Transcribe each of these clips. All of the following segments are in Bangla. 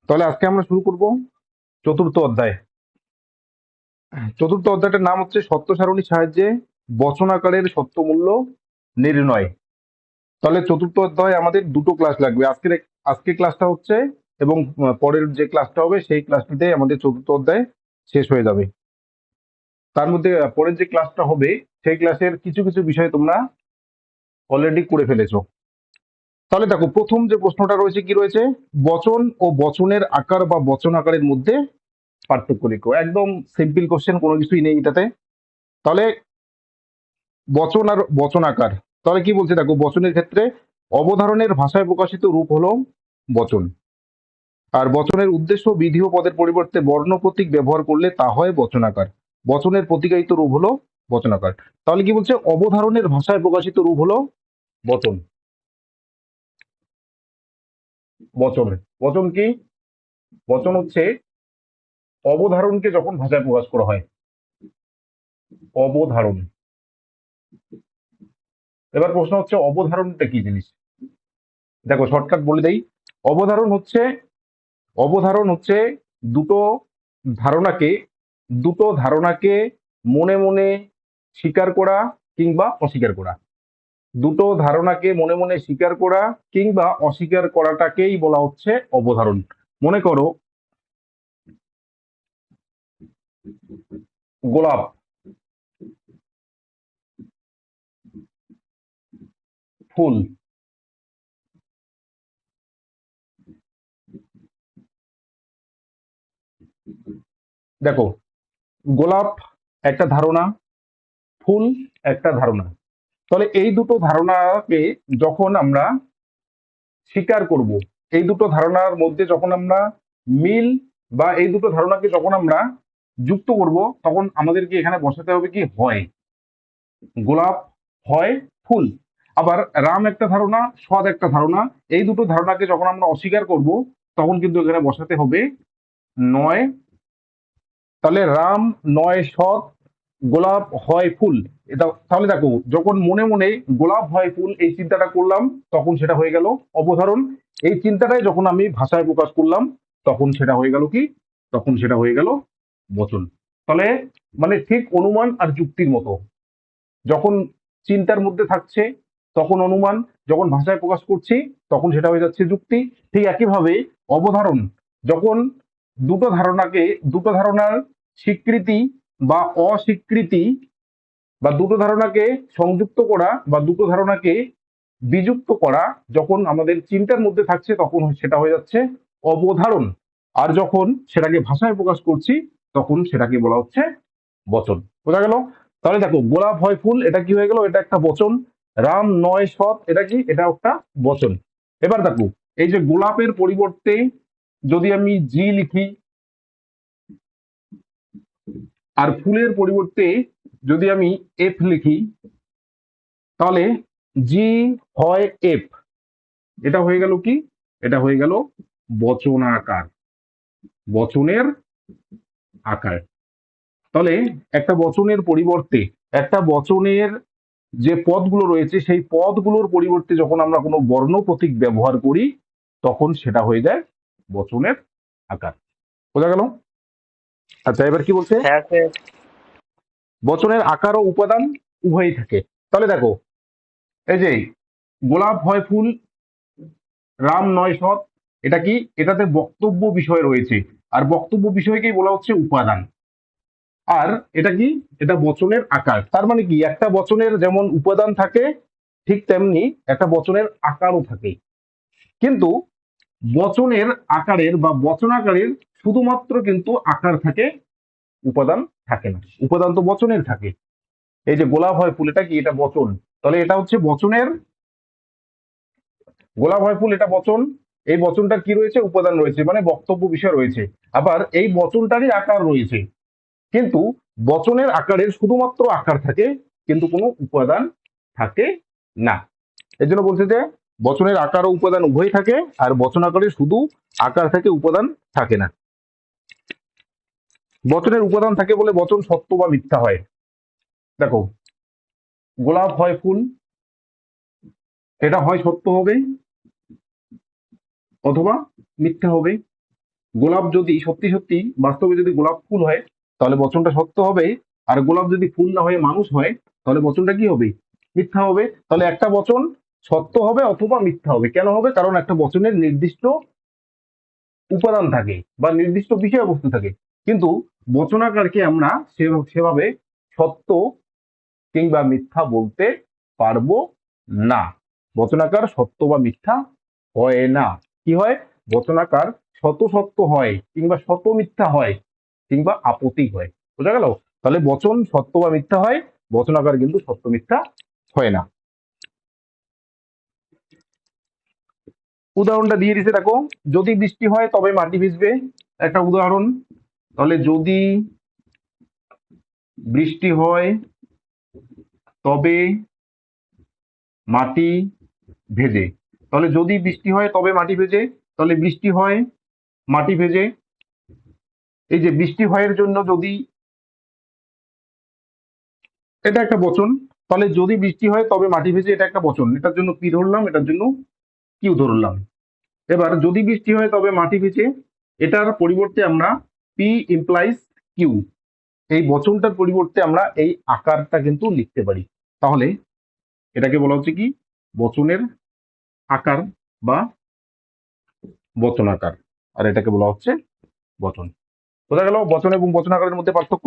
তাহলে আজকে আমরা শুরু করব চতুর্থ অধ্যায়। চতুর্থ অধ্যায়টার নাম হচ্ছে সত্য সারণীর সাহায্যে বচনাকারের সত্য মূল্য নির্ণয়। তাহলে চতুর্থ অধ্যায় আমাদের দুটো ক্লাস লাগবে। আজকে ক্লাসটা হচ্ছে এবং পরের যে ক্লাসটা হবে সেই ক্লাসটিতে আমাদের চতুর্থ অধ্যায় শেষ হয়ে যাবে। তার মধ্যে পরের যে ক্লাসটা হবে সেই ক্লাসের কিছু কিছু বিষয় তোমরা অলরেডি করে ফেলেছো। তাহলে দেখো, প্রথম যে প্রশ্নটা রয়েছে কি রয়েছে, বচন ও বচনের আকার বা বচন আকারের মধ্যে পার্থক্য লিখো। একদম সিম্পল কোশ্চেন, কোনো কিছুই নেই এটাতে। তাহলে বচন আর বচন আকার, তাহলে কি বলছে দেখো, বচনের ক্ষেত্রে অবধারণের ভাষায় প্রকাশিত রূপ হলো বচন, আর বচনের উদ্দেশ্য বিধি ও পদের পরিবর্তে বর্ণ প্রতীক ব্যবহার করলে তা হয় বচনাকার। বচনের প্রতিকায়িত রূপ হলো বচনাকার। তাহলে কি বলছে, অবধারণের ভাষায় প্রকাশিত রূপ হলো বচন। বচন বচন কি? বচন হচ্ছে অবধারণকে যখন ভাষায় প্রকাশ করা হয়, অবধারণ। এবার প্রশ্ন হচ্ছে অবধারণটা কি জিনিস। দেখো, শর্টকাট বলে দেই। অবধারণ হচ্ছে অবধারণ হচ্ছে দুটো ধারণাকে দুটো ধারণাকে মনে মনে স্বীকার করা কিংবা অস্বীকার করা। দুটো ধারণাকে মনে মনে স্বীকার করা কিংবা অস্বীকার করাটাকেই বলা হচ্ছে অবধারণ। মনে করো, গোলাপ, ফুল। দেখো, গোলাপ একটা ধারণা, ফুল একটা ধারণা। তাহলে এই দুটো ধারণাকে যখন আমরা স্বীকার করব, এই দুটো ধারণার মধ্যে যখন আমরা মিল বা এই দুটো ধারণাকে যখন আমরা যুক্ত করব, তখন আমাদেরকে এখানে বসাতে হবে কি, হয় গোলাপ, হয় ফুল। আবার রাম একটা ধারণা, সৎ একটা ধারণা। এই দুটো ধারণাকে যখন আমরা অস্বীকার করব, তখন কিন্তু এখানে বসাতে হবে নয়। তাহলে রাম নয় সৎ, গোলাপ হয় ফুল। এটা তাহলে দেখো, যখন মনে মনে গোলাপ হয় ফুল এই চিন্তাটা করলাম, তখন সেটা হয়ে গেল অবধারণ। এই চিন্তাটাই যখন আমি ভাষায় প্রকাশ করলাম, তখন সেটা হয়ে গেল কি, তখন সেটা হয়ে গেল বচন। তাহলে মানে ঠিক অনুমান আর যুক্তির মতো, যখন চিন্তার মধ্যে থাকছে তখন অনুমান, যখন ভাষায় প্রকাশ করছি তখন সেটা হয়ে যাচ্ছে যুক্তি। ঠিক একইভাবে অবধারণ, যখন দুটো ধারণার স্বীকৃতি বা অস্বীকৃতি, বা দুটো ধারণাকে সংযুক্ত করা বা দুটো ধারণাকে বিযুক্ত করা যখন আমাদের চিন্তার মধ্যে থাকছে, তখন সেটা হয়ে যাচ্ছে অবধারণ। আর যখন সেটাকে ভাষায় প্রকাশ করছি, তখন সেটাকে বলা হচ্ছে বচন। বোঝা গেল? তাহলে দেখো, গোলাপ হয় ফুল, এটা কি হয়ে গেল, এটা একটা বচন। রাম নয় সৎ, এটা কি, এটা একটা বচন। এবার দেখো, এই যে গোলাপের পরিবর্তে যদি আমি জি লিখি, আর ফুলের পরিবর্তে যদি আমি এফ লিখি, তাহলে জি হয় এফ, এটা হয়ে গেল কি, এটা হয়ে গেল বচনাকার, বচনের আকার। তাহলে একটা বচনের পরিবর্তে, একটা বচনের যে পদগুলো রয়েছে সেই পদগুলোর পরিবর্তে যখন আমরা কোনো বর্ণ প্রতীক ব্যবহার করি, তখন সেটা হয়ে যায় বচনের আকার। বোঝা গেল? আচ্ছা, এবার কি বলছে, হ্যাঁ স্যার। বচনের আকার ও উপাদান উভয়ই থাকে। তাহলে দেখো, এই যে গোলাপ হয় ফুল, রাম নয় সৎ, এটা কি, এটাতে বক্তব্য বিষয় রয়েছে, আর বক্তব্য বিষয়কেই বলা হচ্ছে উপাদান। আর এটা কি, এটা বচনের আকার। তার মানে কি, একটা বচনের যেমন উপাদান থাকে, ঠিক তেমনি একটা বচনের আকারও থাকে। কিন্তু বচনের আকারের বা বচনাকারের শুধুমাত্র কিন্তু আকার থাকে, উপাদান থাকে না। উপাদান তো বচনের থাকে। এই যে গোলাপ হয় ফুল, এটা কি, এটা বচন। তাহলে এটা হচ্ছে বচনের, গোলাপ হয় ফুল এটা বচন। এই বচনটার কি রয়েছে, উপাদান রয়েছে, মানে বক্তব্য বিষয় রয়েছে। আবার এই বচনটারই আকার রয়েছে, কিন্তু বচনের আকারের শুধুমাত্র আকার থাকে, কিন্তু কোনো উপাদান থাকে না। এই জন্য বলছে যে বচনের আকার ও উপাদান উভয় থাকে, আর বচন আকারের শুধু আকার থাকে, উপাদান থাকে না। বচনের উপাদান থাকে বলে বচন সত্য বা মিথ্যা হয়। দেখো, গোলাপ হয় ফুল, এটা হয় সত্য হবে অথবা মিথ্যা হবে। গোলাপ যদি সত্যি সত্যি বাস্তবে যদি গোলাপ ফুল হয় তাহলে বচনটা সত্য হবে, আর গোলাপ যদি ফুল না হয়ে মানুষ হয় তাহলে বচনটা কি হবে? মিথ্যা হবে। তাহলে একটা বচন সত্য হবে অথবা মিথ্যা হবে। কেন হবে? কারণ একটা বচনের নির্দিষ্ট উপাদান থাকে বা নির্দিষ্ট বিষয়বস্তু থাকে, কিন্তু বচনাকারকে আমরা সেভাবে সত্য কিংবা মিথ্যা বলতে পারবো না। বচনাকার সত্য বা মিথ্যা হয় না। কি হয়? বচনাকার শত সত্য হয় কিংবা শত মিথ্যা হয় কিংবা আপত্তি হয়। বোঝা গেল? তাহলে বচন সত্য বা মিথ্যা হয়, বচনাকার কিন্তু সত্য মিথ্যা হয় না। উদাহরণটা দিয়ে দিতে দেখো, যদি বৃষ্টি হয় তবে মাটি ভিজবে, একটা উদাহরণ। তাহলে যদি বৃষ্টি হয় তবে মাটি ভেজে, তাহলে যদি বৃষ্টি হয় তবে মাটি ভেজে, তাহলে বৃষ্টি হয় মাটি ভেজে। এই যে বৃষ্টি হয়ের জন্য যদি, এটা একটা বচন। তাহলে যদি বৃষ্টি হয় তবে মাটি ভেজে, এটা একটা বচন। এটার জন্য পি ধরলাম, এটার জন্য কিউ ধরলাম। এবার যদি বৃষ্টি হয় তবে মাটি ভেজে, এটার পরিবর্তে আমরা পি ইমপ্লাইজ কিউ, এই বচনটার পরিবর্তে আমরা এই আকারটা কিন্তু লিখতে পারি। তাহলে এটাকে বলা হচ্ছে কি? বচনের আকার বা বচনাকার, আর এটাকে বলা হচ্ছে বচন। বোঝা গেল বচন এবং বচনাকারের মধ্যে পার্থক্য?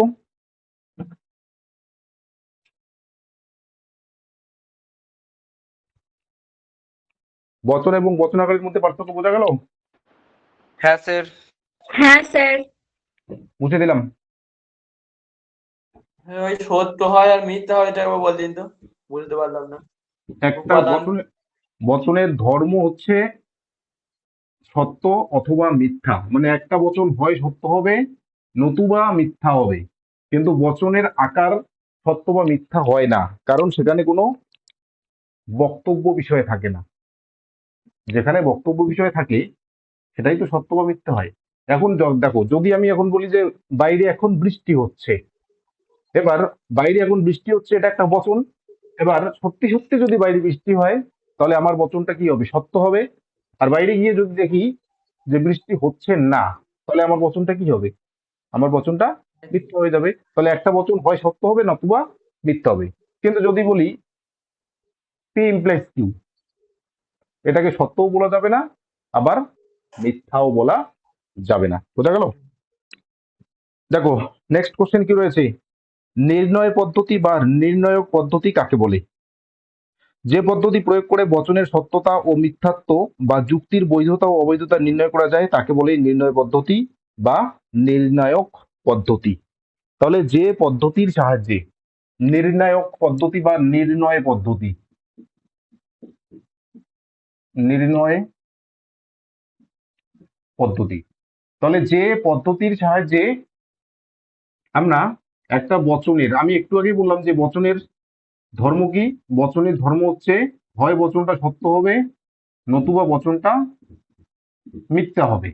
বচন এবং বচনাকারের মধ্যে পার্থক্য বোঝা গেল? হ্যাঁ স্যার। হ্যাঁ স্যার। মুছে দিলাম। হ্যাঁ, ওই সত্য হয় আর মিথ্যা হয় এটা একবার বল দিন তো, বুঝতে পারলাম না। একটা উপাদান। বচনের ধর্ম হচ্ছে সত্য অথবা মিথ্যা, মানে একটা বচন হয় সত্য হবে নতুবা মিথ্যা হবে, কিন্তু বচনের আকার সত্য বা মিথ্যা হয় না, কারণ সেখানে কোনো বক্তব্য বিষয় থাকে না। যেখানে বক্তব্য বিষয় থাকে সেটাই তো সত্য বা মিথ্যা হয়। এখন দেখো, যদি আমি এখন বলি যে বাইরে এখন বৃষ্টি হচ্ছে, এবার বাইরে এখন বৃষ্টি হচ্ছে, এটা একটা বচন। এবার সত্যি সত্যি যদি বাইরে বৃষ্টি হয় তাহলে আমার বচনটা কি হবে? সত্য হবে। আর বাইরে গিয়ে যদি দেখি যে বৃষ্টি হচ্ছে না, তাহলে আমার বচনটা কি হবে? আমার বচনটা মিথ্যা হয়ে যাবে। তাহলে একটা বচন হয় সত্য হবে নতুবা মিথ্যা হবে। কিন্তু যদি বলি পি ইমপ্লাইজ কিউ, এটাকে সত্যও বলা যাবে না, আবার মিথ্যাও বলা যাবে না। বোঝা গেল? দেখো, নেক্সট কোশ্চেন কি রয়েছে? নির্ণয় পদ্ধতি বা নির্ণায়ক পদ্ধতি কাকে বলে? যে পদ্ধতি প্রয়োগ করে বচনের সত্যতা ও মিথ্যাত্ব বা যুক্তির বৈধতা ও অবৈধতা নির্ণয় করা যায় তাকে বলে নির্ণয় পদ্ধতি বা নির্ণায়ক পদ্ধতি। তাহলে যে পদ্ধতির সাহায্যে, নির্ণায়ক পদ্ধতি বা নির্ণয় পদ্ধতি, নির্ণয় পদ্ধতি, তাহলে যে পদ্ধতির সাহায্যে আমরা একটা বচনের, আমি একটু আগে বললাম যে বচনের ধর্ম কি? বচনের ধর্ম হচ্ছে হয় বচনটা সত্য হবে নতুবা বচনটা মিথ্যা হবে।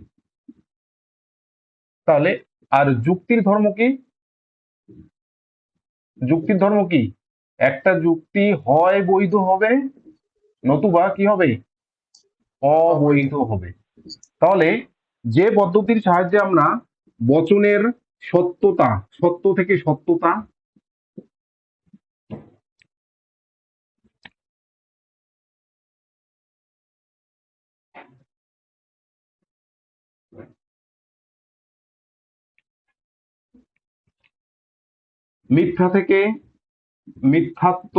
তাহলে আর যুক্তির ধর্ম কি? যুক্তির ধর্ম কি? একটা যুক্তি হয় বৈধ হবে নতুবা কি হবে? অবৈধ হবে। তাহলে যে পদ্ধতির সাহায্যে আমরা বচনের সত্যতা, সত্য থেকে সত্যতা, মিথ্যা থেকে মিথ্যাত্ব,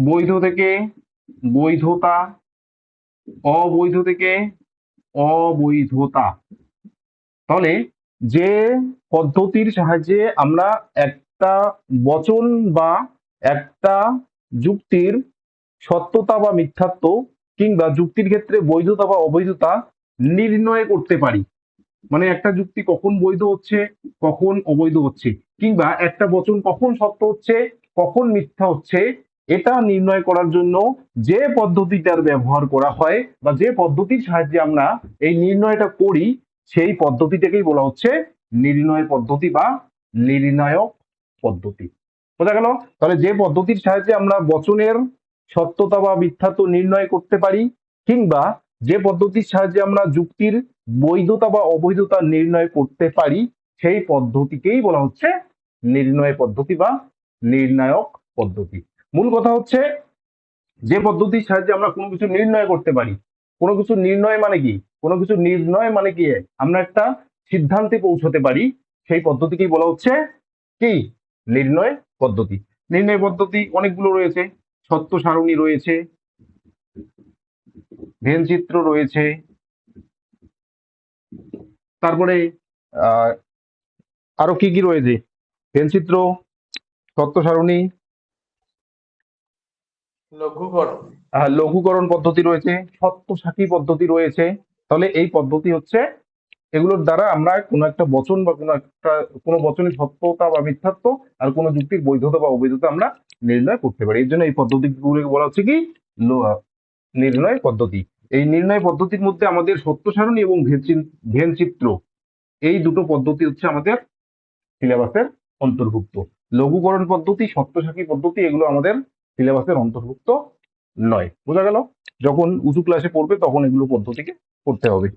বৈধ থেকে বৈধতা, অবৈধ থেকে অবৈধতা, তাহলে যে পদ্ধতির সাহায্যে আমরা একটা বচন বা একটা যুক্তির সত্যতা বা মিথ্যাত্ব কিংবা যুক্তির ক্ষেত্রে বৈধতা বা অবৈধতা নির্ণয় করতে পারি, মানে একটা যুক্তি কখন বৈধ হচ্ছে কখন অবৈধ হচ্ছে, কিংবা একটা বচন কখন সত্য হচ্ছে কখন মিথ্যা হচ্ছে, এটা নির্ণয় করার জন্য যে পদ্ধতিটার ব্যবহার করা হয় বা যে পদ্ধতির সাহায্যে আমরা এই নির্ণয়টা করি, সেই পদ্ধতিটাকেই বলা হচ্ছে নির্ণয় পদ্ধতি বা নির্ণায়ক পদ্ধতি। বোঝা গেল? তাহলে যে পদ্ধতির সাহায্যে আমরা বচনের সত্যতা বা মিথ্যাত্ব নির্ণয় করতে পারি কিংবা যে পদ্ধতির সাহায্যে আমরা যুক্তির বৈধতা বা অবৈধতা নির্ণয় করতে পারি সেই পদ্ধতিকেই বলা হচ্ছে নির্ণয় পদ্ধতি বা নির্ণায়ক পদ্ধতি। মূল কথা হচ্ছে যে পদ্ধতির সাহায্যে আমরা কোনো কিছু নির্ণয় করতে পারি। কোনো কিছু নির্ণয় মানে কি? কোনো কিছু নির্ণয় মানে কি আমরা একটা সিদ্ধান্তে পৌঁছতে পারি, সেই পদ্ধতিকেই বলা হচ্ছে কি নির্ণয় পদ্ধতি। নির্ণয় পদ্ধতি অনেকগুলো রয়েছে, সত্য সারণী রয়েছে, ভেন চিত্র রয়েছে, তারপরে আহ আরো কি কি রয়েছে? ভেন চিত্র, সত্য সারণী, লঘুকরণ। লঘুকরণ পদ্ধতি রয়েছে, সত্য সাক্ষী পদ্ধতি রয়েছে। তাহলে এই পদ্ধতি হচ্ছে এগুলোর দ্বারা আমরা কোনো একটা বচন বা কোনো বচনের সত্যতা বা মিথ্যাত্ব আর কোনো যুক্তির বৈধতা বা অবৈধতা আমরা নির্ণয় করতে পারি। এর জন্য এই পদ্ধতিগুলোকে বলা হচ্ছে কি নির্ণয় পদ্ধতি। এই নির্ণয় পদ্ধতির মধ্যে আমাদের সত্য সারণী এবং ভেন চিত্র এই দুটো পদ্ধতি হচ্ছে আমাদের সিলেবাসের অন্তর্ভুক্ত। লঘুকরণ পদ্ধতি, সত্য সাক্ষী পদ্ধতি এগুলো আমাদের সিলেবাসের অন্তর্ভুক্ত নয়। বোঝা গেল? যখন উঁচু ক্লাসে পড়বে তখন এগুলো পদ্ধতিকে পড়তে হবে।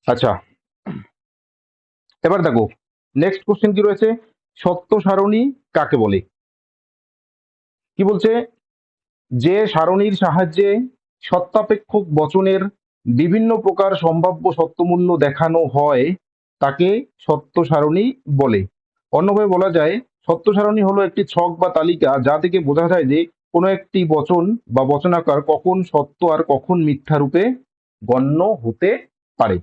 আচ্ছা, এবার দেখো নেক্সট কোশ্চেন কি রয়েছে, সত্য সারণী কাকে বলে? কি বলছে, যে সারণীর সাহায্যে সত্যাপেক্ষক বচনের বিভিন্ন প্রকার সম্ভাব্য সত্যমূল্য দেখানো হয় তাকে সত্য সারণী বলে। অন্যভাবে বলা যায় সত্য সারণী হলো একটি ছক বা তালিকা যা থেকে বোঝা যায় যে কোনো একটি বচন বা বচনাকার কখন সত্য আর কখন মিথ্যা রূপে গণ্য হতে পারে।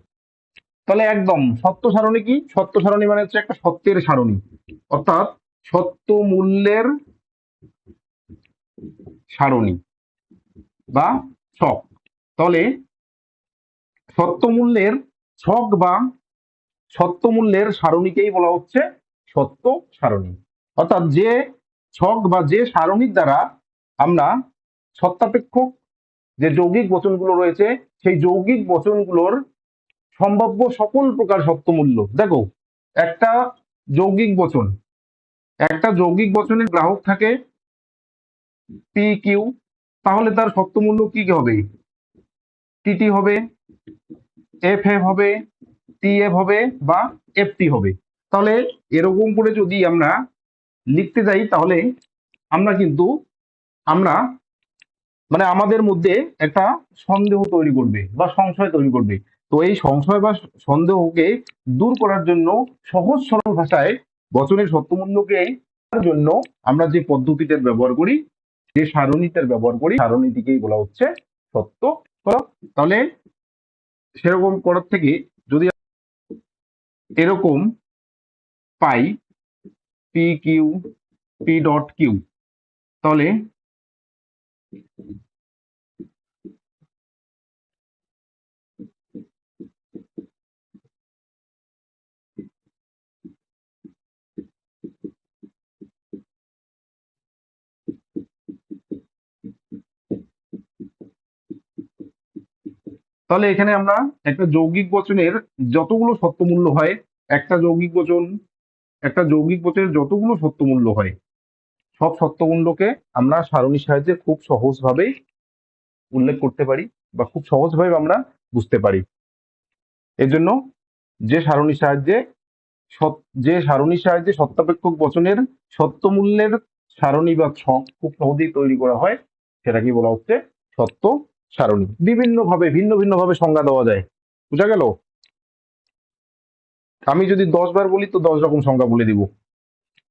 তাহলে একদম সত্য সারণী কি? সত্য সারণী মানে হচ্ছে একটা সত্যের সারণী, অর্থাৎ সত্য মূল্যের সারণী বা ছক। তাহলে সত্য মূল্যের ছক বা সত্য মূল্যের সারণীকেই বলা হচ্ছে সত্য সারণী। অর্থাৎ যে ছক বা যে সারণীর দ্বারা আমরা সত্যাপেক্ষক যে যৌগিক বচনগুলো রয়েছে সেই যৌগিক বচনগুলোর সম্ভাব্য সকল প্রকার সত্যমূল্য, দেখো একটা যৌগিক বচন, একটা যৌগিক বচনের গ্রাহক থাকে পি কিউ, তাহলে তার সত্যমূল্য কি কি হবে? টিটি হবে, এফ এফ হবে, টি এফ হবে বা এফ টি হবে। তাহলে এরকম করে যদি আমরা লিখতে যাই তাহলে আমরা কিন্তু আমরা মানে আমাদের মধ্যে একটা সন্দেহ তৈরি করবে বা সংশয় তৈরি করবে। তো এই সংশয় বা সন্দেহকে দূর করার জন্য সহজ সরল ভাষায় বচনের সত্যমূল্যকে জন্য আমরা যে পদ্ধতিটার ব্যবহার করি, যে সারণীটার ব্যবহার করি, সারণীটিকেই বলা হচ্ছে সত্য সারণ। তাহলে সেরকম করার থেকে যদি এরকম পাই p Q P dot q, তাহলে তাহলে এখানে আমরা একটা যৌগিক বচনের যতগুলো সত্যমূল্য হয়, একটা যৌগিক বচন একটা যৌগিক বচনের যতগুলো সত্যমূল্য হয় সব সত্যমূল্যকে আমরা সারণীর সাহায্যে খুব সহজভাবে উল্লেখ করতে পারি বা খুব সহজভাবে আমরা বুঝতে পারি। এর জন্য যে সারণীর সাহায্যে যে সারণীর সাহায্যে সত্যাপেক্ষক বচনের সত্যমূল্যের সারণী বা ছক খুব সহজেই তৈরি করা হয় সেটাকে বলা হচ্ছে সত্য সারণী। বিভিন্ন ভাবে ভিন্ন ভিন্ন ভাবে সংজ্ঞা দেওয়া যায়। বুঝা গেল? আমি যদি 10 বার বলি তো 10 রকম সংজ্ঞা বলে দিব,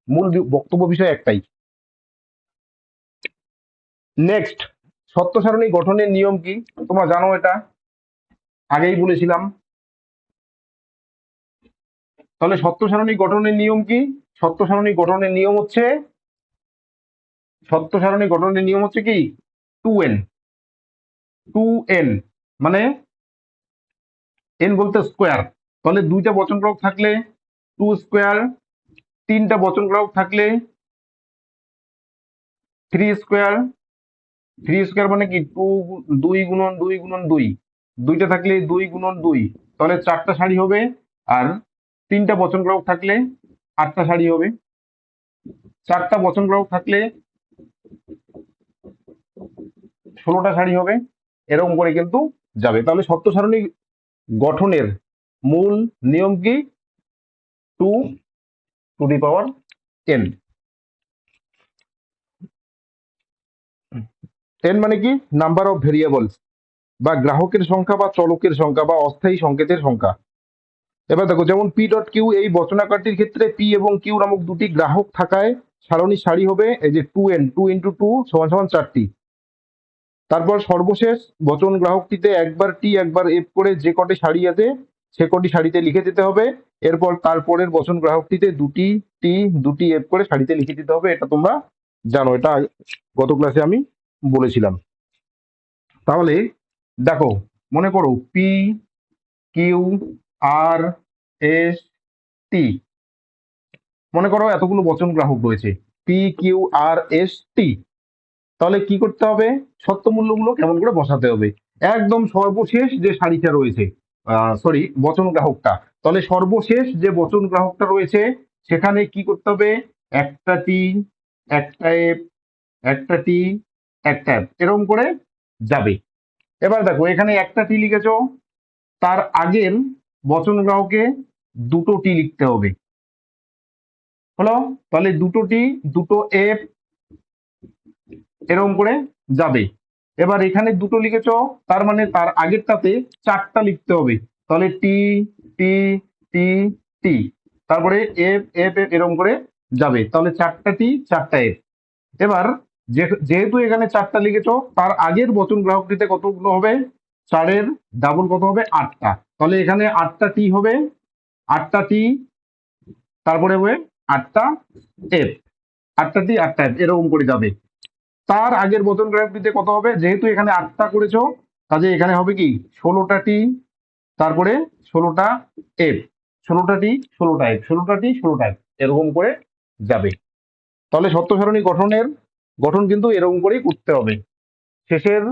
মূল বক্তব্য বিষয় একটাই। নেক্সট, সত্য সারণী গঠনের নিয়ম কি? তোমরা জানো, এটা আগেই বলেছিলাম। তাহলে সত্য সারণী গঠনের নিয়ম কি? সত্য সারণী গঠনের নিয়ম হচ্ছে কি 2n। 2n মানে n বলতে স্কোয়ার। তাহলে দুইটা বচন গ্রাহক থাকলে 2 স্কোয়ার, তিনটা বচন গ্রাহক থাকলে 3 স্কোয়ার। 3 স্কোয়ার মানে কি 2 গুণন 2 গুণন 2, দুইটা থাকলে 2 গুণন 2, তাহলে 4টা সারি হবে। আর তিনটা বচন গ্রাহক থাকলে 8টা সারি হবে। 4টা বচন গ্রাহক থাকলে 16টা সারি হবে। এরকম করে কিন্তু যাবে। তাহলে সত্য সারণী গঠনের মূল নিয়ম কি? 2n। n মানে কি? নাম্বার অফ ভেরিয়েবলস, বা গ্রাহকের সংখ্যা, বা চলকের সংখ্যা, বা অস্থায়ী সংকেতের সংখ্যা। এবার দেখো, যেমন পি ডট কিউ, এই বচনাকারটির ক্ষেত্রে পি এবং কিউ নামক দুটি গ্রাহক থাকায় সারণী সারি হবে এই যে 2n, 2 × 2 = 4টি। তারপর সর্বশেষ বচন গ্রাহকটিতে একবার টি একবার এফ করে যে কটি সারি আছে সে কটি সারিতে লিখে দিতে হবে। এরপর তারপরের বচন গ্রাহকটিতে দুটি টি দুটি এফ করে সারিতে লিখে দিতে হবে। এটা তোমরা জানো, এটা গত ক্লাসে আমি বলেছিলাম। তাহলে দেখো, মনে করো P Q R S T, মনে করো এতগুলো বচন গ্রাহক রয়েছে P Q R S T. তাহলে কি করতে হবে? সত্য মূল্যগুলো কেমন করে বসাতে হবে? একদম সর্বশেষ যে সারিটা রয়েছে, সরি, বচন গ্রাহকটা, তাহলে সর্বশেষ যে বচন গ্রাহকটা রয়েছে সেখানে কি করতে হবে? একটা টি, একটা এফ, একটা টি, একটা এফ, এরকম করে যাবে। এবার দেখো, এখানে একটা টি লিখেছো, তার আগের বচন গ্রাহকে দুটো টি লিখতে হবে। হলো? তাহলে দুটো টি, দুটো এফ, এরকম করে যাবে। এবার এখানে দুটো লিখেছো, তার মানে তার আগেরটাতে চারটা লিখতে হবে। তাহলে টি টি টি টি, তারপরে এফ এফ এফ, এরকম করে যাবে। তাহলে চারটা টি চারটা এফ। এবার যেহেতু এখানে চারটা লিখেছো, তার আগের বচন গ্রাহকটিতে কতগুলো হবে? চারের ডাবল কত হবে? 8টা। তাহলে এখানে 8টা টি হবে, 8টা টি, তারপরে হবে 8টা এফ, 8টা টি 8টা এফ, এরকম করে যাবে। তার আগের বচন গ্রাহকটিতে কত হবে? যেহেতু এখানে 8টা করেছো, কাজে এখানে হবে কি 16টা টি, তারপরে 16টা এফ, 16টা টি 16টা এফ, 16টা টি 16টা এফ, এরকম করে যাবে। তাহলে সত্য সারণী গঠনের গঠন কিন্তু এরকম করেই করতে হবে। শেষের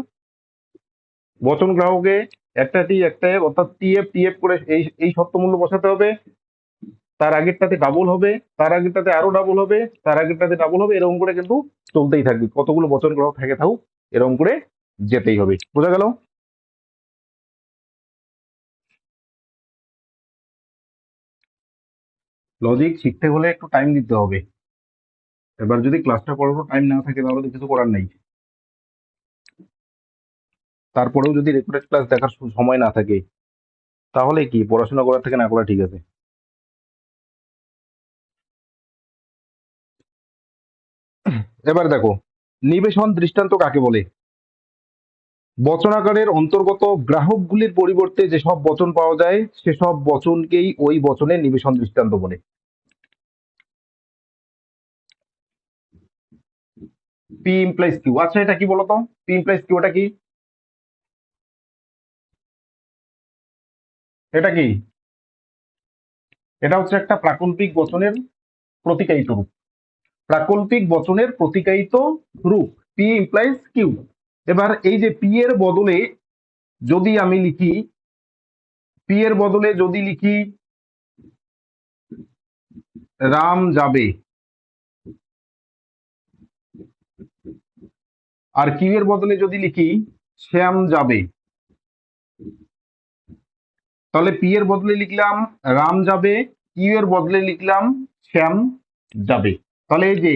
বচন গ্রাহকে একটা টি একটা এফ, অর্থাৎ টিএফ টিএফ করে এই এই সত্য মূল্য বসাতে হবে। তার আগেরটাতে ডাবল হবে, তার আগেরটাতে আরো ডাবল হবে, তার আগেরটাতে ডাবল হবে, এরকম করে কিন্তু চলতেই থাকবে। কতগুলো বচন গ্রাহক থাকে থাকুক, এরকম করে যেতেই হবে। বোঝা গেল? লজিক শিখতে হলে একটু টাইম দিতে হবে। এবার যদি ক্লাসটা করানোর টাইম না থাকে তাহলে তো কিছু করার নাই। তারপরেও যদি রেকর্ডেড ক্লাস দেখার সময় না থাকে, তাহলে কি পড়াশোনা করার থেকে না করা ঠিক আছে। এবার দেখো, নিবেশন দৃষ্টান্ত কাকে বলে? বচনাকারের অন্তর্গত গ্রাহকগুলির পরিবর্তে যেসব বচন পাওয়া যায় সেসব বচনকেই ওই বচনের নিবেশন দৃষ্টান্ত বলে। P implies Q. আচ্ছা, এটা কি বলতো? পি ইমপ্লাইজ কিউ এটা কি? এটা কি? এটা হচ্ছে একটা প্রাকল্পিক বচনের প্রতিকায়িত রূপ। প্রাকল্পিক বচনের প্রতিকায়িত রূপ পি ইমপ্লাইজ কিউ। এবার এই যে পি এর বদলে যদি আমি লিখি, পি এর বদলে যদি লিখি রাম যাবে, আর কিউ এর বদলে যদি লিখি শ্যাম যাবে, তাহলে পি এর বদলে লিখলাম রাম যাবে, কিউ এর বদলে লিখলাম শ্যাম যাবে। তাহলে এই যে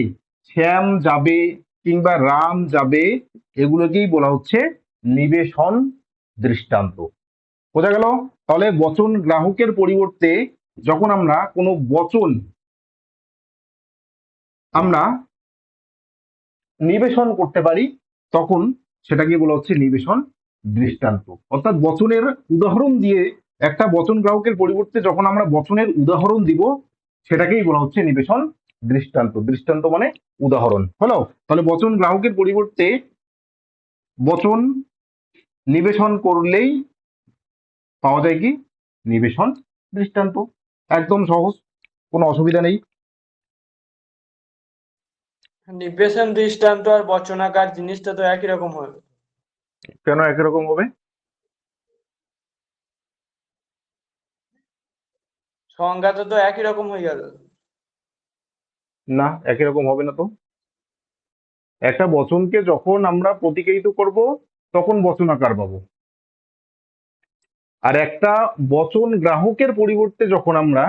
শ্যাম যাবে কিংবা রাম যাবে, এগুলোকেই বলা হচ্ছে নিবেশন দৃষ্টান্ত। বোঝা গেল? তাহলে বচন গ্রাহকের পরিবর্তে যখন আমরা কোনো বচন আমরা নিবেশন করতে পারি, তখন সেটাকে বলা হচ্ছে নিবেশন দৃষ্টান্ত। অর্থাৎ বচনের উদাহরণ দিয়ে একটা বচন গ্রাহকের পরিবর্তে যখন আমরা বচনের উদাহরণ দিব, সেটাকেই বলা হচ্ছে নিবেশন দৃষ্টান্ত। দৃষ্টান্ত মানে উদাহরণ। হলো? তাহলে বচন গ্রাহকের পরিবর্তে বচন নিবেশন করলেই পাওয়া যায় কি? নিবেশন দৃষ্টান্ত। একদম সহজ, কোনো অসুবিধা নেই। নিবেশন দৃষ্টান্ত আর বচনাকার জিনিসটা তো একই রকম হবে। কেন একই রকম হবে? সংজ্ঞাটা তো একই রকম হয়ে গেল। না, একই রকম হবে না তো। একটা বচনকে যখন আমরা প্রতিকায়িত করব তখন বচনাকার পাবো, আর একটা বচন গ্রাহকের পরিবর্তে যখন আমরা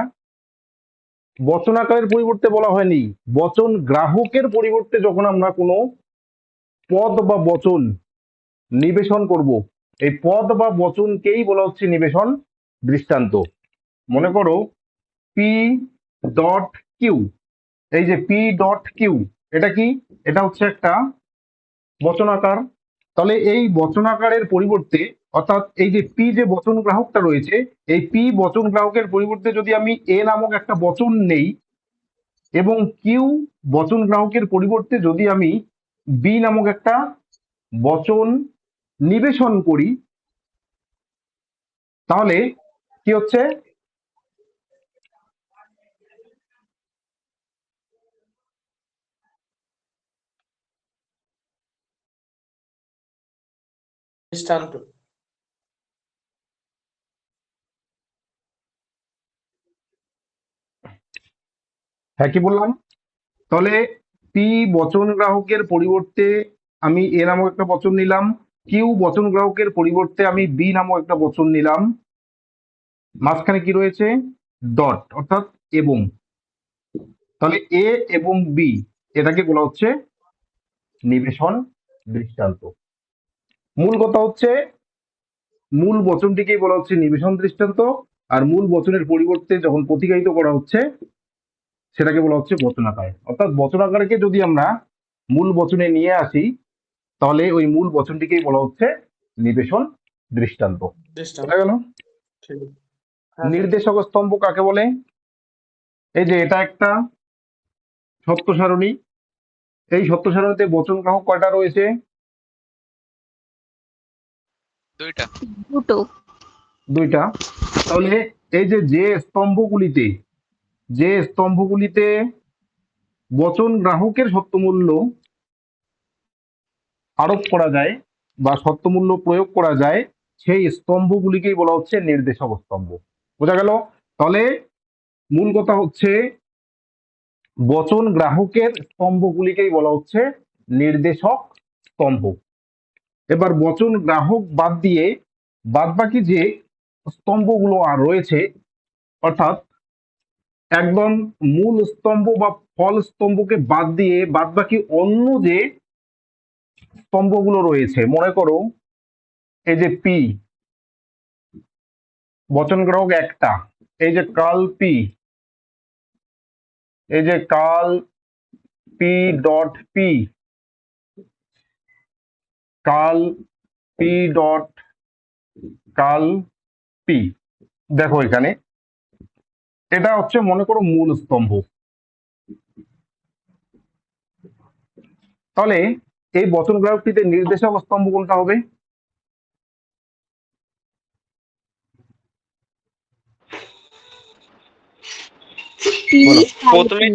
বচনাকারের পরিবর্তে বলা হয়নি, বচন গ্রাহকের পরিবর্তে যখন আমরা কোনো পদ বা বচন নিবেশন করব, এই পদ বা বচনকেই বলা হচ্ছে নিবেশন দৃষ্টান্ত। মনে করো পি ডট কিউ, এই যে পি ডট কিউ, এটা কি? এটা হচ্ছে একটা বচনাকার। তাহলে এই বচনাকারের পরিবর্তে, অর্থাৎ এই যে পি যে বচন গ্রাহকটা রয়েছে, এই পি বচন গ্রাহকের পরিবর্তে যদি আমি এ নামক একটা বচন নেই এবং কিউ বচন গ্রাহকের পরিবর্তে যদি আমি বি নামক একটা বচন নিবেশন করি, তাহলে কি হচ্ছে? দৃষ্টান্ত। হ্যাঁ, কি বললাম? তাহলে পি বচন গ্রাহকের পরিবর্তে আমি এ নামক একটা বচন নিলাম, কিউ বচন গ্রাহকের পরিবর্তে আমি বি নামক একটা বচন নিলাম, মাঝখানে কি রয়েছে? ডট, অর্থাৎ এবং। তাহলে এ এবং বি, এটাকে বলা হচ্ছে নিবেশন দৃষ্টান্ত। মূল কথা হচ্ছে মূল বচনটিকেই বলা হচ্ছে নিবেশন দৃষ্টান্ত, আর মূল বচনের পরিবর্তে যখন প্রতিকায়িত করা হচ্ছে সেটাকে বলা হচ্ছে বচনাকার। অর্থাৎ বচনাকারকে যদি আমরা মূল বচনে নিয়ে আসি, তাহলে ওই মূল বচনটিকেই বলা হচ্ছে নিবেশন দৃষ্টান্ত। দৃষ্টান্ত। বোঝা গেল? ঠিক আছে। হ্যাঁ স্যার। নির্দেশক স্তম্ভ কাকে বলে? এই যে এটা একটা সত্য সারণী, এই সত্য সারণীতে বচন গ্রাহক কয়টা রয়েছে? দুইটা। দুটো। দুইটা। তাহলে এই যে স্তম্ভগুলিতে বচন গ্রাহকের সত্যমূল্য আরোপ করা যায় বা সত্যমূল্য প্রয়োগ করা যায়, সেই স্তম্ভগুলিকেই বলা হচ্ছে নির্দেশক স্তম্ভ। বোঝা গেল? তাহলে মূল কথা হচ্ছে বচন গ্রাহকের স্তম্ভগুলিকেই বলা হচ্ছে নির্দেশক স্তম্ভ। এবার বচন গ্রাহক বাদ দিয়ে বাদবাকি যে স্তম্ভগুলো আর রয়েছে, অর্থাৎ একদম মূল স্তম্ভ বা ফল স্তম্ভকে বাদ দিয়ে বাদবাকি অন্য যে স্তম্ভগুলো রয়েছে, মনে করো এই যে পি বচন গ্রাহক একটা, এই যে কাল পি, এই যে কাল পি ডট পি, কাল পি ডট কাল পি, দেখো এখানে এটা হচ্ছে মনে করো মূল স্তম্ভ। তাহলে এই বচন গ্রাহকটিতে নির্দেশক স্তম্ভ কোনটা হবে? পি বলো। আর প্রথমে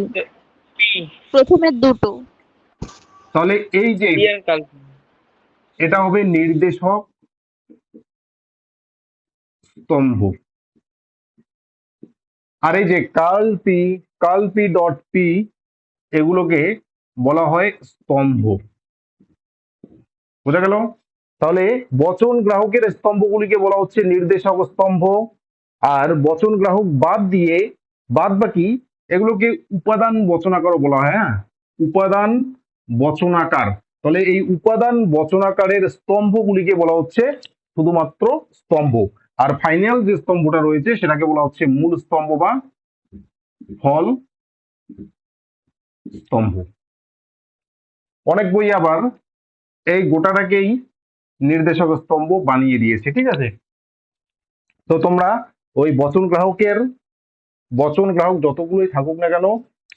পি। প্রথমে দুটো। তাহলে এই যে পি আর কাল। এটা হবে নির্দেশক স্তম্ভ, আর এই যে কাল পি ডট পি, এগুলোকে বলা হয় স্তম্ভ। বোঝা গেল? তাহলে বচন গ্রাহকের স্তম্ভগুলিকে বলা হচ্ছে নির্দেশক স্তম্ভ, আর বচন গ্রাহক বাদ দিয়ে বাদ বাকি এগুলোকে উপাদান বচনাকারও বলা হয়। হ্যাঁ, উপাদান বচনাকার। তাহলে এই উপাদান বচনাকারের স্তম্ভগুলিকে বলা হচ্ছে শুধুমাত্র স্তম্ভ। আর ফাইনাল যে স্তম্ভটা রয়েছে সেটাকে বলা হচ্ছে মূল স্তম্ভ বা ফল স্তম্ভ। অনেক বই আবার এই গোটাটাকেই নির্দেশক স্তম্ভ বানিয়ে দিয়েছে। ঠিক আছে? তো তোমরা ওই বচন গ্রাহক যতগুলোই থাকুক না কেন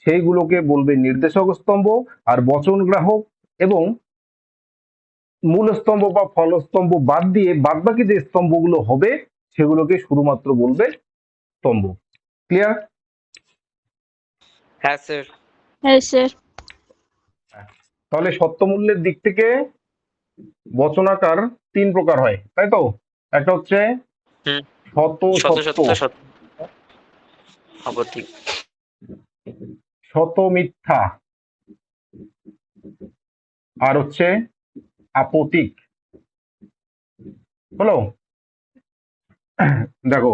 সেইগুলোকে বলবে নির্দেশক স্তম্ভ, আর বচন গ্রাহক এবং মূল স্তম্ভ বা ফল স্তম্ভ বাদ দিয়ে বাদবাকি যে স্তম্ভগুলো হবে সেগুলোকে শুধুমাত্র বলবে স্তম্ভ। ক্লিয়ার? হ্যাঁ স্যার। হ্যাঁ স্যার। তাহলে সত্যমূল্যের দিক থেকে বচনাকার তিন প্রকার হয়, তাই তো? একটা হচ্ছে হুম। শত শত সত্য, সত্য সত্য অবধি। শত মিথ্যা, আর হচ্ছে আপতিক। হলো? দেখো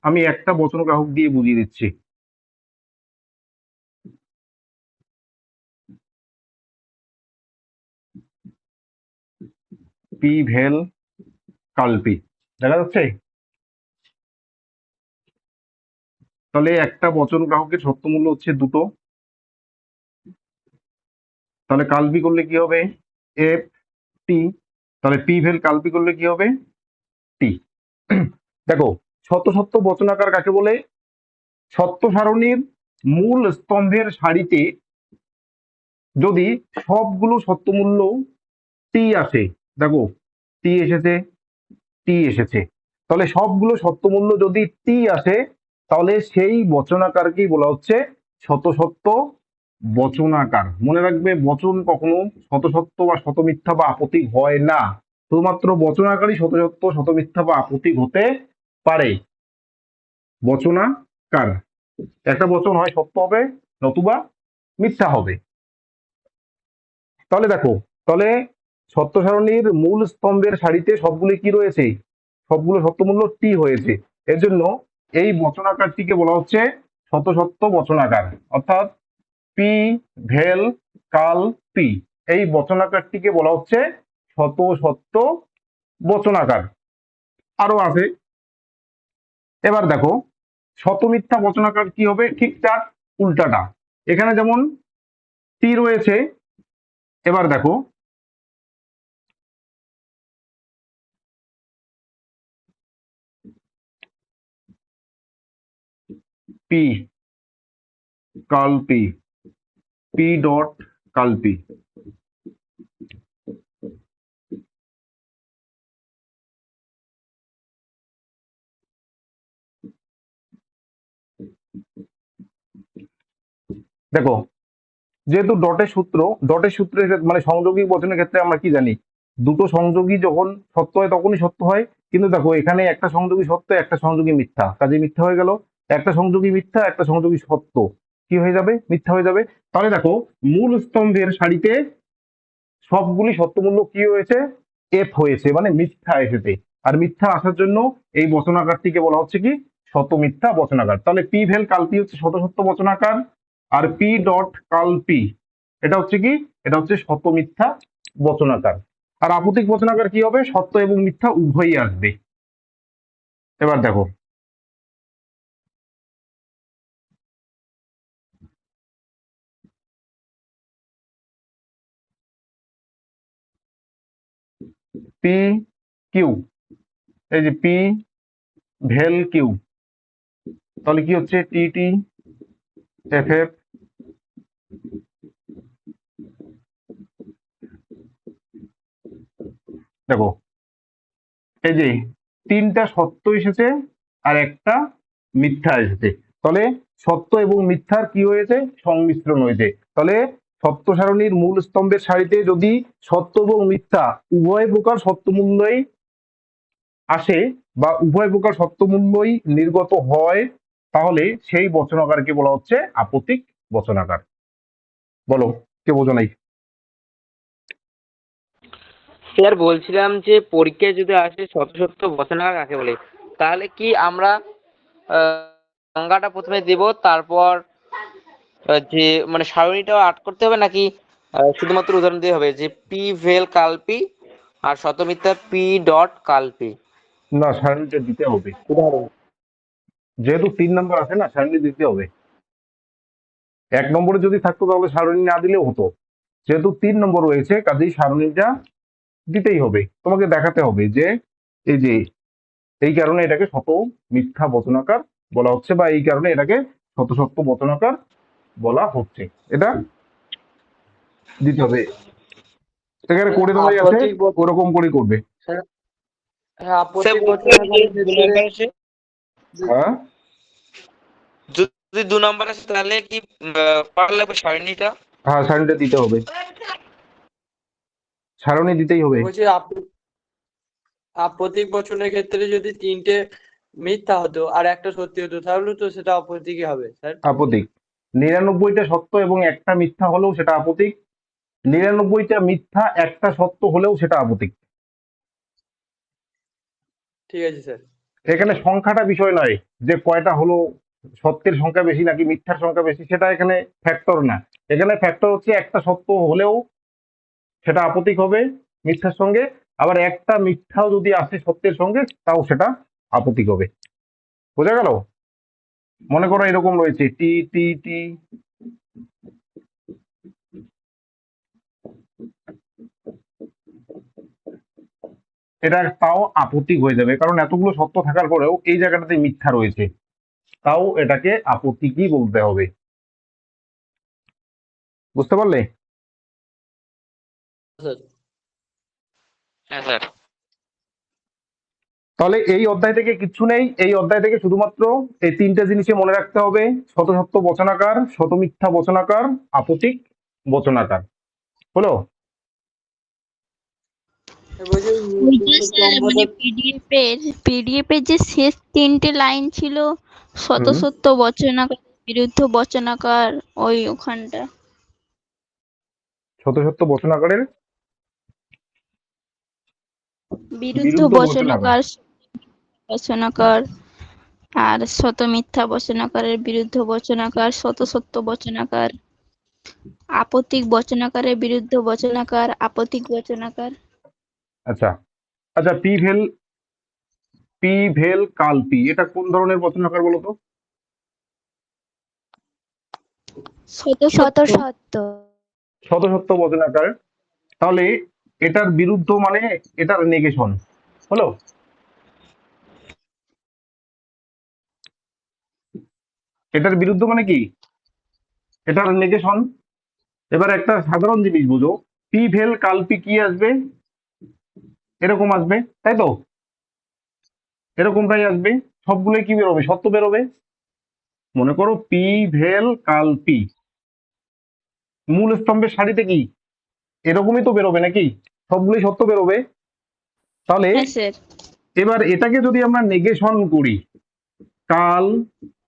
আমি একটা বচন গ্রাহক দিয়ে বুঝিয়ে দিচ্ছি। পি ভেল কালপি, দেখা যাচ্ছে? তাহলে একটা বচন গ্রাহকের সত্য মূল্য হচ্ছে দুটো। তাহলে কালপি করলে কি হবে? F T. তাহলে পি ভেল কালপি করলে কি হবে? টি। দেখো শত সত্য বচনাকার কাকে বলে? সত্য সারণীর মূল স্তম্ভের সারিতে যদি সবগুলো সত্যমূল্য টি আসে, দেখো টি এসেছে, টি এসেছে, তাহলে সবগুলো সত্যমূল্য যদি টি আসে তাহলে সেই বচনাকারকেই বলা হচ্ছে শত সত্য বচনাকার। মনে রাখবে, বচন কখনো শত সত্য বা শত মিথ্যা বা আপত্তিক হয় না, শুধুমাত্র বচনাকারই শত সত্য শত মিথ্যা বা আপত্তিক হতে পারে। বচনাকার একটা বচন হয় সত্য হবে নতুবা মিথ্যা হবে। তাহলে দেখো, তাহলে সত্য সারণীর মূল স্তম্ভের সারিতে সবগুলি কি রয়েছে? সবগুলো সত্যমূল্য টি হয়েছে। এর জন্য এই বচনাকারটিকে বলা হচ্ছে শত সত্য বচনাকার, অর্থাৎ পি ভেল কাল পি, এই বচনাকারটিকে বলা হচ্ছে শত সত্য বচনাকার। আরো আছে। এবার দেখো শত মিথ্যা বচনাকার কি হবে? ঠিক তার উল্টাটা। এখানে যেমন টি রয়েছে, এবার দেখো পি কালপি, পি ডট কালপি। দেখো যেহেতু ডটের সূত্রের মানে সংযোগী বচনের ক্ষেত্রে আমরা কি জানি? দুটো সংযোগী যখন সত্য হয় তখনই সত্য হয়। কিন্তু দেখো এখানে একটা সংযোগী সত্য একটা সংযোগী মিথ্যা, কাজে মিথ্যা হয়ে গেল। একটা সংযোগী মিথ্যা একটা সংযোগী সত্য, কি হয়ে যাবে? মিথ্যা হয়ে যাবে। তাহলে দেখো মূল স্তম্ভের সারিতে সবগুলি সত্যমূল্য কি হয়েছে? এফ হয়েছে, মানে মিথ্যা এসেছে। আর মিথ্যা আসার জন্য এই বচনাকারটিকে বলা হচ্ছে কি? শত মিথ্যা বচনাকার। তাহলে পি ভেল কালপি হচ্ছে শত সত্য বচনাকার, আর পি ডট কালপি এটা হচ্ছে কি? এটা হচ্ছে শত মিথ্যা বচনাকার। আর আপত্তিক বচনাকার কি হবে? সত্য এবং মিথ্যা উভয়ই আসবে। এবার দেখো পি কিউ, এই যে পি ভেল কিউ, তাহলে কি হচ্ছে? টি টি এফ এফ। দেখো এই যে তিনটা সত্য এসেছে আর একটা মিথ্যা এসেছে, তাহলে সত্য এবং মিথ্যার কি হয়েছে? সংমিশ্রণ হয়েছে। তাহলে সত্য সারণীর মূল স্তম্ভের সারিতে যদি সত্য এবং মিথ্যা উভয় প্রকার সত্যমূল্যই আসে বা উভয় প্রকার সত্যমূল্যই নির্গত হয় তাহলে সেই বচনাকারকে বলা হচ্ছে আপত্তিক বচনাকার। বলো, কে বোঝো নাই? স্যার বলছিলাম যে পরীক্ষায় যদি আসে শত সত্য বচনাকার কাকে বলে, তাহলে কি আমরা সংজ্ঞাটা প্রথমে দেব, তারপর যে মানে সারণীটাও আট করতে হবে, নাকি শুধুমাত্র উদাহরণ দিয়ে হবে যে পি ভেল কালপি আর শতমিথ্যা পি ডট কালপি? না, সারণীটা দিতে হবে। উদাহরণ। যেহেতু 3 নম্বর আছে না, সারণী দিতে হবে। 1 নম্বরে যদি থাকতো তাহলে সারণী না দিলেও হতো। যেহেতু 3 নম্বর রয়েছে কাজেই সারণীটা দিতেই হবে। তোমাকে দেখাতে হবে যে এই যে এই কারণে এটাকে শত মিথ্যা বচনাকার বলা হচ্ছে, বা এই কারণে এটাকে শত সত্য বচনাকার বলা হচ্ছে, এটা দিতে হবে। এখানে করে দেওয়াই আছে, আপত্তিক ওরকম করে করবে। হ্যাঁ, স্যার আপত্তিক বলছিলাম যে বচনাকারের দু ক্ষেত্রে নম্বর আসে, হ্যাঁ, যদি 2 নম্বর আসে তাহলে কি করা লাগবে সারণীটা? হ্যাঁ সারণীটা দিতে হবে, সারণী দিতেই হবে। বলছি আপত্তিক বচনের ক্ষেত্রে যদি তিনটে মিথ্যা হতো আর একটা সত্যি হতো তাহলে তো সেটা আপত্তিকই হবে স্যার। আপত্তিক। 99টা সত্য এবং একটা মিথ্যা হলেও সেটা আপত্তিক। 99টা মিথ্যা, একটা সত্য হলেও সেটা আপতিক। ঠিক আছে স্যার। এখানে সংখ্যাটা বিষয় নয়, যে কয়টা হলো, সত্যের সংখ্যা বেশি নাকি মিথ্যার সংখ্যা বেশি, সেটা এখানে ফ্যাক্টর না। এখানে ফ্যাক্টর হচ্ছে একটা সত্য হলেও সেটা আপতিক হবে মিথ্যার সঙ্গে, আবার একটা মিথ্যাও যদি আসে সত্যের সঙ্গে তাও সেটা আপতিক হবে। বোঝা গেল? মনে করো এরকম রয়েছে টি টি টি, এটা তাও আপত্তিক হয়ে যাবে, কারণ এতগুলো সত্য থাকার পরেও এই জায়গাটাতে মিথ্যা রয়েছে, তাও এটাকে আপত্তিকই বলতে হবে। বুঝতে পারলে? স্যার হ্যাঁ স্যার। তাহলে এই অধ্যায় থেকে কিচ্ছু নেই, এই অধ্যায় থেকে শুধুমাত্র এই তিনটে জিনিসই মনে রাখতে হবে: শত সত্য বচনাকার, শত মিথ্যা বচনাকার, আপতিক বচনাকার। হলো? বলছি ওইটা স্যার মানে পিডিএফ এর যে শেষ 3টে লাইন ছিল, শত হুম। সত্য বচনাকার বিরুদ্ধ বচনাকার, ওখানটা শত সত্য বচনাকারের বিরুদ্ধ বিরুদ্ধ বচনাকার। বচনাকার, বচনাকার, আর শত মিথ্যা বচনাকারের বিরুদ্ধ বচনাকার, শত সত্য বচনাকার, আপত্তিক বচনাকারের বিরুদ্ধ বচনাকার, আপত্তিক বচনাকার। আচ্ছা আচ্ছা, পি ভেল কাল পি, এটা কোন ধরনের বচনাকার বলো তো? শত শত সত্য সত্য। শত সত্য বচনাকার। তাহলে এটার বিরুদ্ধ মানে এটার নেগেশন। হলো? এটার বিরুদ্ধ মানে কি? এটার নেগেশন। এবার একটা সাধারণ জিনিস বুঝো, পি ভেল কাল পি কি আসবে? এরকম আসবে, তাই তো? এরকমটাই আসবে, সবগুলোই কি বেরোবে? সত্য বেরোবে। মনে করো পি ভেল কাল পি, মূল স্তম্ভের সারিতে কি এরকমই তো বেরোবে নাকি? সবগুলোই সত্য বেরোবে। তাহলে হ্যাঁ স্যার। এবার এটাকে যদি আমরা নেগেশন করি, কাল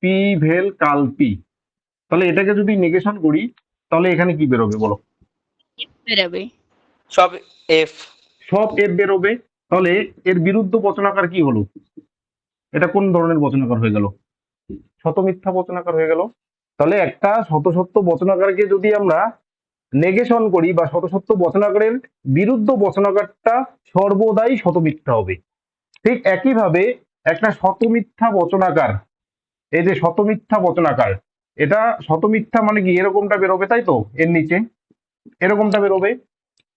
পি ভেল কাল পি, তাহলে এটাকে যদি নেগেশন করি তাহলে এখানে কি বেরোবে বলো? বেরাবে। সব এফ। সব এফ বেরোবে। তাহলে এর বিরুদ্ধ বচনাকার কি হলো? এটা কোন ধরনের বচনাকার হয়ে গেল? শত মিথ্যা বচনাকার হয়ে গেল। তাহলে একটা শত সত্য বচনাকারকে যদি আমরা নেগেশন করি বা শত সত্য বচনাকারের বিরুদ্ধ বচনাকারটা সর্বদাই শত মিথ্যা হবে। ঠিক একইভাবে একটা শত মিথ্যা বচনাকার, এই যে শত মিথ্যা বচনাকার, এটা শত মিথ্যা মানে কি এরকমটা বেরোবে, তাই তো? এর নিচে এরকমটা বেরোবে।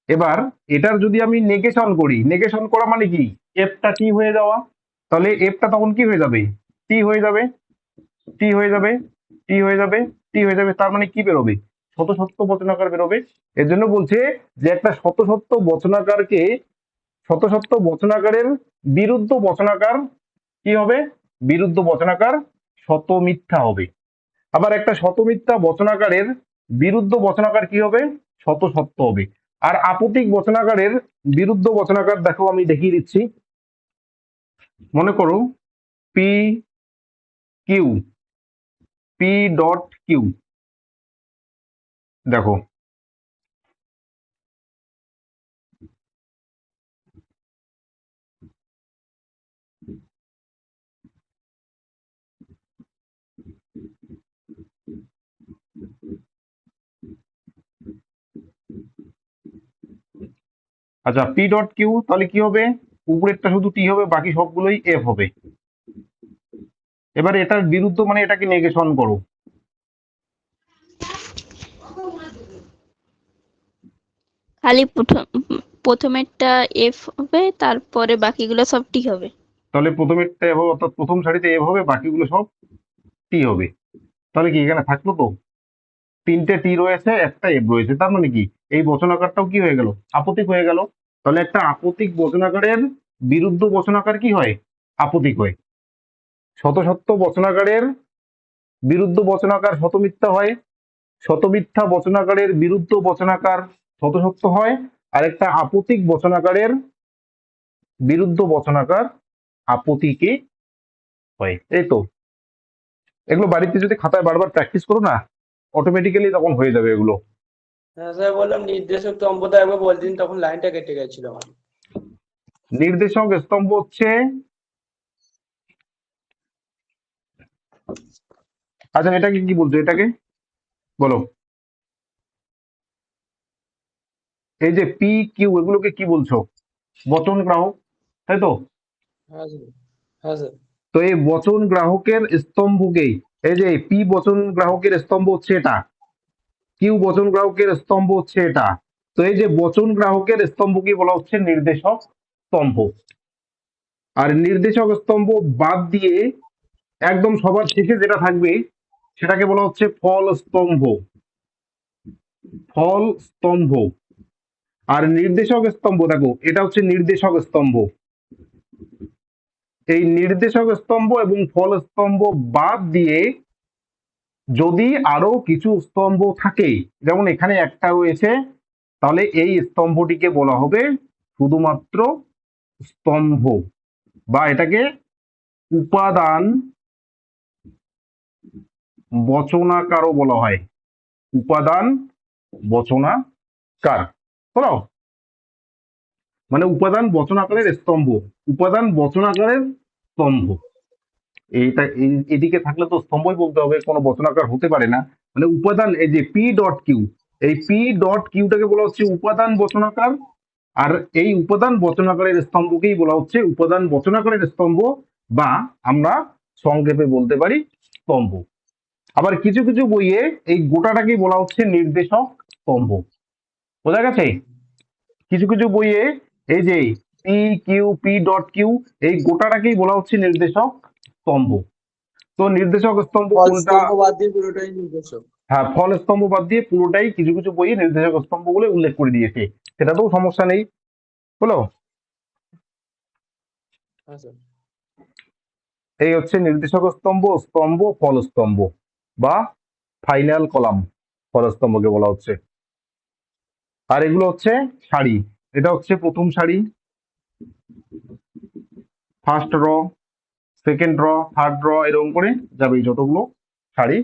এবার এটার যদি আমি নেগেশন করি, নেগেশন করা মানে কি এফটা টি হয়ে যাওয়া, তাহলে এফটা তখন কি হয়ে যাবে? টি হয়ে যাবে, টি হয়ে যাবে, টি হয়ে যাবে, টি হয়ে যাবে। তার মানে কি বেরোবে? শত সত্য বচনাকার বেরোবে। এর জন্য বলছে যে একটা শত সত্য বচনাকারকে, শত সত্য বচনাকারের বিরুদ্ধ বচনাকার কি হবে? বিরুদ্ধ বচনাকার শত মিথ্যা হবে। আবার একটা শত মিথ্যা বচনাকারের বিরুদ্ধ বচনাকার কি হবে? শত সত্য হবে। আর আপতিক বচনাকারের বিরুদ্ধ বচনাকার দেখো, আমি দেখিয়ে দিচ্ছি। মনে করো P Q, P dot Q, দেখো আচ্ছা, পি ডট কিউ তাহলে কি হবে? উপরেরটা শুধু টি হবে, বাকি সবগুলোই এফ হবে। এবার এটার বিরুদ্ধ মানে এটাকে নেগেশন করো। খালি প্রথমেরটা এফ হবে, তারপরে বাকিগুলো সব টি হবে। তাহলে প্রথমেরটা এফ হবে, অর্থাৎ প্রথম সারিতে এফ হবে, বাকিগুলো সব টি হবে। তাহলে কি এখানে থাকলো তো তিনটে টি রয়েছে, একটা এফ রয়েছে, তার মানে কি এই বচনাকারটাও কি হয়ে গেল? আপতিক হয়ে গেল। তাহলে একটা আপতিক বচনাকারের বিরুদ্ধ বচনাকার কি হয়? আপতিক হয়। শত সত্য বচনাকারের বিরুদ্ধ বচনাকার শত মিথ্যা হয়, শত মিথ্যা বচনাকারের বিরুদ্ধ বচনাকার শত সত্য হয়, আর একটা আপতিক বচনাকারের বিরুদ্ধ বচনাকার আপতিকে হয়। এই তো, এগুলো বাড়িতে যদি খাতায় বারবার প্র্যাকটিস করো না, অটোমেটিক্যালি তখন হয়ে যাবে এগুলো। হ্যাঁ স্যার, বললাম নির্দেশক স্তম্ভটা একবার বলে দিন, তখন লাইনটা কেটে গেছিল আমার। নির্দেশক স্তম্ভ হচ্ছে, আচ্ছা এটাকে কি বলছো, এটাকে বলো। এই যে পি কিউ এগুলোকে কি বলছো? বচন গ্রাহক, তাই তো? হ্যাঁ স্যার। হ্যাঁ স্যার। তো এই বচন গ্রাহকের স্তম্ভকে, এই যে পি বচন গ্রাহকের স্তম্ভ হচ্ছে এটা, কিউ বচন গ্রাহকের স্তম্ভ হচ্ছে এটা। তো এই যে বচন গ্রাহকের স্তম্ভকে বলা হচ্ছে নির্দেশক স্তম্ভ। আর নির্দেশক স্তম্ভ বাদ দিয়ে একদম সবার শেষে যেটা থাকবে সেটাকে বলা হচ্ছে ফল স্তম্ভ। ফল স্তম্ভ। আর নির্দেশক স্তম্ভ দেখো, এটা হচ্ছে নির্দেশক স্তম্ভ। এই নির্দেশক স্তম্ভ এবং ফল স্তম্ভ বাদ দিয়ে যদি আরো কিছু স্তম্ভ থাকে, যেমন এখানে একটা রয়েছে, তাহলে এই স্তম্ভটিকে বলা হবে শুধুমাত্র স্তম্ভ, বা এটাকে উপাদান বচনাকারও বলা হয়। উপাদান বচনাকার, বলো, মানে উপাদান বচনাকারের স্তম্ভ। উপাদান বচনাকারের স্তম্ভ, এইটা এদিকে থাকলে তো স্তম্ভই বলতে হবে, কোনো বচনাকার হতে পারে না। মানে উপাদান, এই যে পি ডট কিউ, এই পি ডট কিউটাকে বলা হচ্ছে উপাদান বচনাকার। আর এই উপাদান বচনাকারের স্তম্ভকেই বলা হচ্ছে উপাদান বচনাকারের স্তম্ভ, বা আমরা সংক্ষেপে বলতে পারি স্তম্ভ। আবার কিছু কিছু বইয়ে এই গোটাটাকেই বলা হচ্ছে নির্দেশক স্তম্ভ। বোঝা গেছে? কিছু কিছু বইয়ে এই যে P Q, P dot Q, এই গোটাটাকেই বলা হচ্ছে নির্দেশক স্তম্ভ। তো নির্দেশক স্তম্ভ ফল কোনটা? স্তম্ভ বাদ দিয়ে পুরোটাই নির্দেশক। হ্যাঁ, ফল স্তম্ভ বাদ দিয়ে পুরোটাই কিছু কিছু বইয়ে নির্দেশক স্তম্ভ বলে উল্লেখ করে দিয়েছে, সেটাতেও সমস্যা নেই, বলো। হ্যাঁ স্যার। এই হচ্ছে নির্দেশক স্তম্ভ, স্তম্ভ, ফল স্তম্ভ, বা ফাইনাল কলাম ফল স্তম্ভকে বলা হচ্ছে। আর এগুলো হচ্ছে সারি। এটা হচ্ছে প্রথম সারি, ফার্স্ট র, সেকেন্ড র, থার্ড র, এরকম করে যাবে। যতগুলো সারি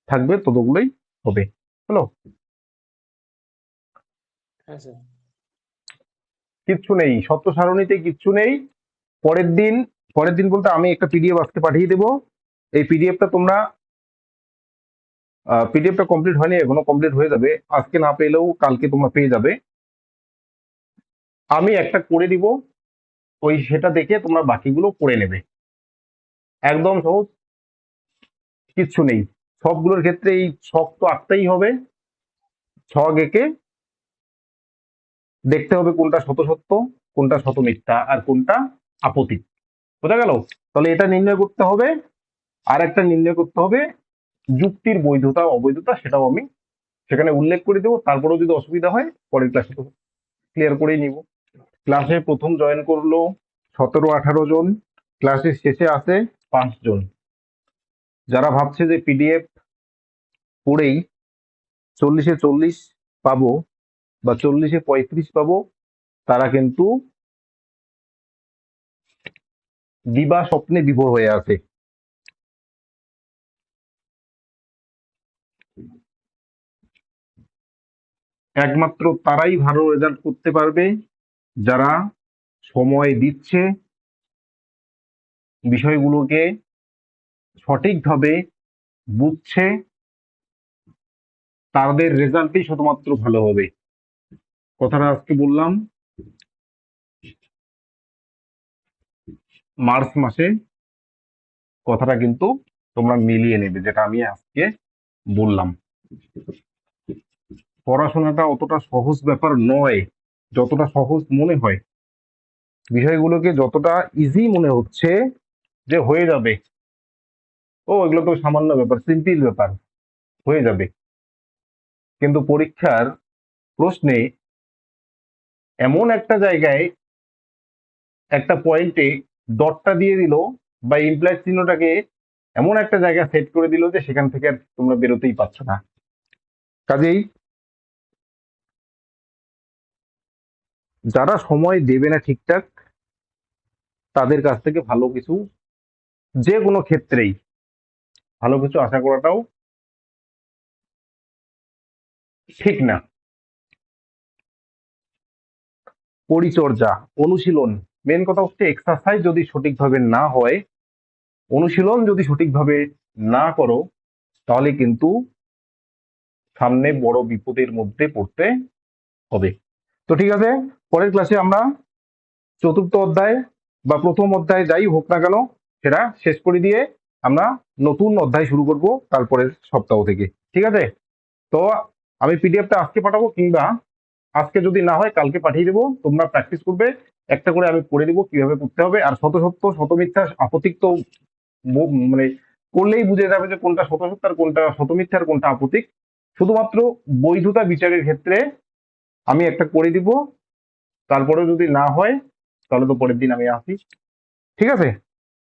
থাকবে ততগুলোই হবে, হলো। হ্যাঁ স্যার। কিচ্ছু নেই, সত্য সারণীতে কিচ্ছু নেই। পরের দিন, পরের দিন বলতে আমি একটা পিডিএফ আজকে পাঠিয়ে দেবো। এই পিডিএফটা তোমরা, পিডিএফটা কমপ্লিট হয়নি এখনো, কমপ্লিট হয়ে যাবে, আজকে না পেলেও কালকে তোমরা পেয়ে যাবে। আমি একটা করে দিব, ওই সেটা দেখে তোমরা বাকিগুলো করে নেবে। একদম সহজ, কিচ্ছু নেই। সবগুলোর ক্ষেত্রে এই ছক তো আঁকতেই হবে। ছক এঁকে দেখতে হবে কোনটা শত সত্য, কোনটা শত মিথ্যা, আর কোনটা আপত্তি। বোঝা গেল? তাহলে এটা নির্ণয় করতে হবে। আর একটা নির্ণয় করতে হবে যুক্তির বৈধতা অবৈধতা, সেটাও আমি সেখানে উল্লেখ করে দেবো। তারপরেও যদি অসুবিধা হয় পরের ক্লাসে তো ক্লিয়ার করেই নিব। ক্লাসে প্রথম জয়েন করলো 17-18 জন, ক্লাসের শেষে আসে 5 জন। যারা ভাবছে যে পিডিএফ পড়েই 40-এ 40 পাবো বা 40-এ 35 পাবো, তারা কিন্তু দিবা স্বপ্নে বিভোর হয়ে আছে। একমাত্র তারাই ভালো রেজাল্ট করতে পারবে যারা সময় দিচ্ছে, বিষয়গুলোকে সঠিকভাবে বুঝছে, তাদের রেজাল্টই শুধুমাত্র ভালো হবে। কথাটা আজকে বললাম, মার্চ মাসে কথাটা কিন্তু তোমরা মিলিয়ে নেবে, যেটা আমি আজকে বললাম। পড়াশোনাটা অতটা সহজ ব্যাপার নয় যতটা সহজ মনে হয়। বিষয়গুলোকে যতটা ইজি মনে হচ্ছে যে হয়ে যাবে, ও এগুলো তো সামান্য ব্যাপার, সিম্পল ব্যাপার, হয়ে যাবে, কিন্তু পরীক্ষার প্রশ্নে এমন একটা জায়গায় একটা পয়েন্টে ডটটা দিয়ে দিল, বা ইমপ্লাইড চিহ্নটাকে এমন একটা জায়গায় সেট করে দিল যে সেখান থেকে আর তোমরা বেরোতেই পারছো না। কাজেই যারা সময় দেবে না ঠিকঠাক, তাদের কাছ থেকে ভালো কিছু, যে কোনো ক্ষেত্রেই ভালো কিছু আশা করাটাও ঠিক না। পরিচর্যা, অনুশীলন, মেন কথা হচ্ছে এক্সারসাইজ যদি সঠিকভাবে না হয়, অনুশীলন যদি সঠিকভাবে না করো, তাহলে কিন্তু সামনে বড় বিপদের মধ্যে পড়তে হবে। তো ঠিক আছে, পরের ক্লাসে আমরা চতুর্থ অধ্যায় বা প্রথম অধ্যায় যাই হোক না কেন সেটা শেষ করে দিয়ে আমরা নতুন অধ্যায় শুরু করব তারপরের সপ্তাহ থেকে। ঠিক আছে, তো আমি পিডিএফটা আজকে পাঠাবো, কিংবা আজকে যদি না হয় কালকে পাঠিয়ে দেবো, তোমরা প্র্যাকটিস করবে, একটা করে আমি করে দেবো কিভাবে করতে হবে। আর শত সত্য শত মিথ্যা আপত্তিক তো মানে করলেই বুঝে যাবে যে কোনটা শত সত্য আর কোনটা শত মিথ্যা আর কোনটা আপত্তিক। শুধুমাত্র বৈধতা বিচারের ক্ষেত্রে আমি একটা করে দিব, তারপরে যদি না হয় তাহলে তো পরের দিন আমি আসি। ঠিক আছে।